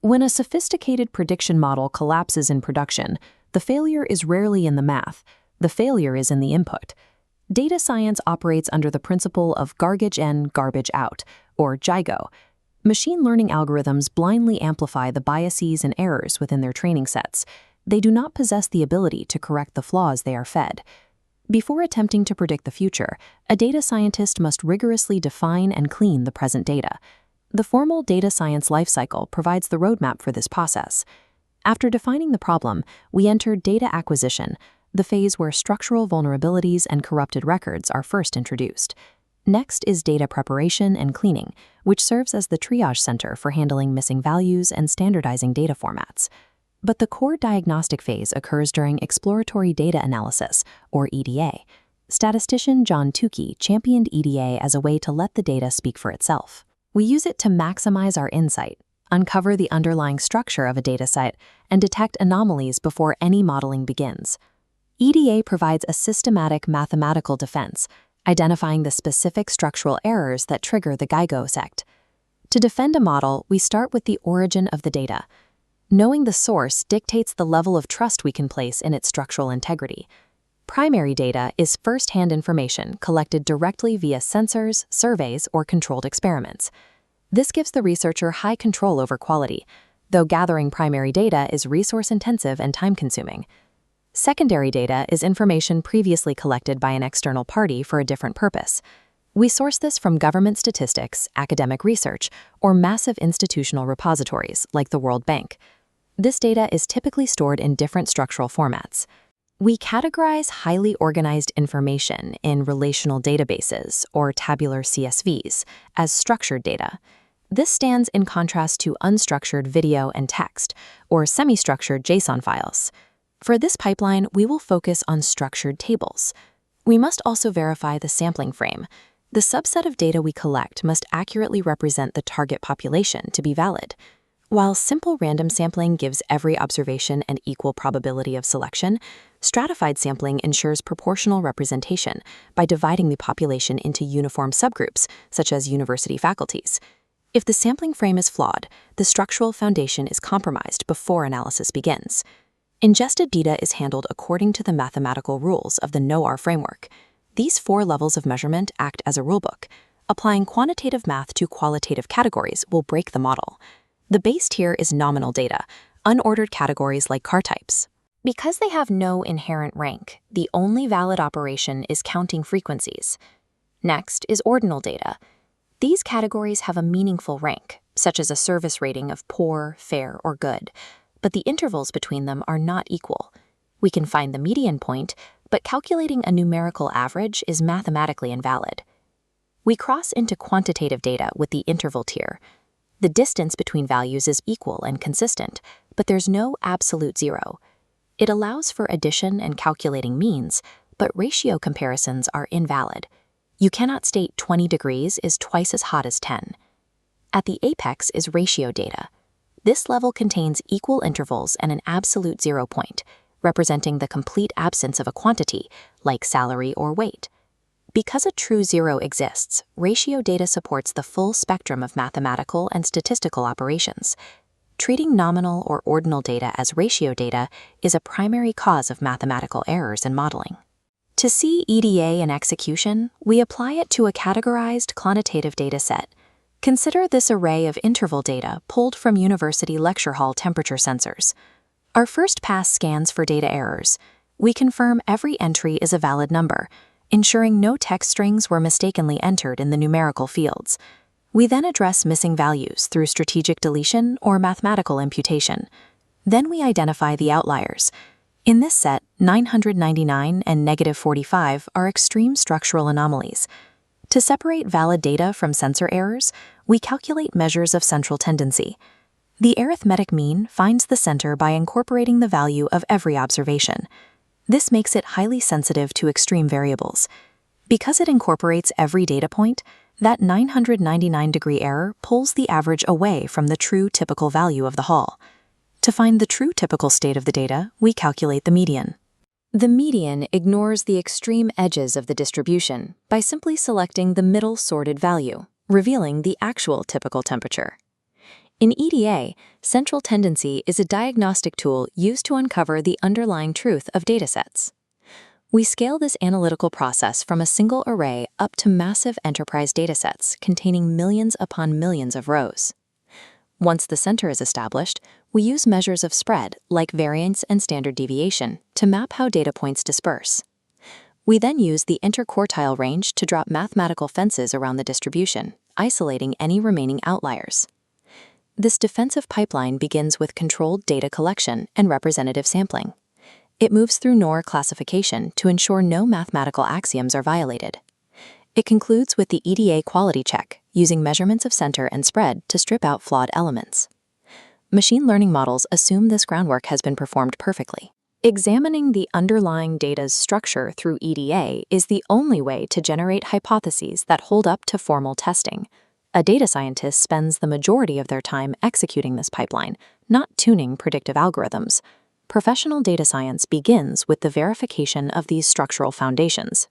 When a sophisticated prediction model collapses in production, the failure is rarely in the math. The failure is in the input. Data science operates under the principle of garbage in, garbage out, or GIGO. Machine learning algorithms blindly amplify the biases and errors within their training sets. They do not possess the ability to correct the flaws they are fed. Before attempting to predict the future, a data scientist must rigorously define and clean the present data. The formal data science lifecycle provides the roadmap for this process. After defining the problem, we enter data acquisition, the phase where structural vulnerabilities and corrupted records are first introduced. Next is data preparation and cleaning, which serves as the triage center for handling missing values and standardizing data formats. But the core diagnostic phase occurs during exploratory data analysis, or EDA. Statistician John Tukey championed EDA as a way to let the data speak for itself. We use it to maximize our insight, uncover the underlying structure of a dataset, and detect anomalies before any modeling begins. EDA provides a systematic mathematical defense, identifying the specific structural errors that trigger the GIGO sect. To defend a model, we start with the origin of the data. Knowing the source dictates the level of trust we can place in its structural integrity. Primary data is first-hand information collected directly via sensors, surveys, or controlled experiments. This gives the researcher high control over quality, though gathering primary data is resource-intensive and time-consuming. Secondary data is information previously collected by an external party for a different purpose. We source this from government statistics, academic research, or massive institutional repositories like the World Bank. This data is typically stored in different structural formats. We categorize highly organized information in relational databases, or tabular CSVs, as structured data. This stands in contrast to unstructured video and text, or semi-structured JSON files. For this pipeline, we will focus on structured tables. We must also verify the sampling frame. The subset of data we collect must accurately represent the target population to be valid. While simple random sampling gives every observation an equal probability of selection, stratified sampling ensures proportional representation by dividing the population into uniform subgroups, such as university faculties. If the sampling frame is flawed, the structural foundation is compromised before analysis begins. Ingested data is handled according to the mathematical rules of the NOR framework. These 4 levels of measurement act as a rulebook. Applying quantitative math to qualitative categories will break the model. The base tier is nominal data, unordered categories like car types. Because they have no inherent rank, the only valid operation is counting frequencies. Next is ordinal data. These categories have a meaningful rank, such as a service rating of poor, fair, or good, but the intervals between them are not equal. We can find the median point, but calculating a numerical average is mathematically invalid. We cross into quantitative data with the interval tier. The distance between values is equal and consistent, but there's no absolute zero. It allows for addition and calculating means, but ratio comparisons are invalid. You cannot state 20 degrees is twice as hot as 10. At the apex is ratio data. This level contains equal intervals and an absolute 0 point, representing the complete absence of a quantity, like salary or weight. Because a true zero exists, ratio data supports the full spectrum of mathematical and statistical operations. Treating nominal or ordinal data as ratio data is a primary cause of mathematical errors in modeling. To see EDA in execution, we apply it to a categorized quantitative data set. Consider this array of interval data pulled from university lecture hall temperature sensors. Our first pass scans for data errors. We confirm every entry is a valid number, ensuring no text strings were mistakenly entered in the numerical fields. We then address missing values through strategic deletion or mathematical imputation. Then we identify the outliers. In this set, 999 and -45 are extreme structural anomalies. To separate valid data from sensor errors, we calculate measures of central tendency. The arithmetic mean finds the center by incorporating the value of every observation. This makes it highly sensitive to extreme variables. Because it incorporates every data point, that 999-degree error pulls the average away from the true typical value of the hall. To find the true typical state of the data, we calculate the median. The median ignores the extreme edges of the distribution by simply selecting the middle sorted value, revealing the actual typical temperature. In EDA, central tendency is a diagnostic tool used to uncover the underlying truth of datasets. We scale this analytical process from a single array up to massive enterprise datasets containing millions upon millions of rows. Once the center is established, we use measures of spread, like variance and standard deviation, to map how data points disperse. We then use the interquartile range to drop mathematical fences around the distribution, isolating any remaining outliers. This defensive pipeline begins with controlled data collection and representative sampling. It moves through NOR classification to ensure no mathematical axioms are violated. It concludes with the EDA quality check, using measurements of center and spread to strip out flawed elements. Machine learning models assume this groundwork has been performed perfectly. Examining the underlying data's structure through EDA is the only way to generate hypotheses that hold up to formal testing. A data scientist spends the majority of their time executing this pipeline, not tuning predictive algorithms. Professional data science begins with the verification of these structural foundations.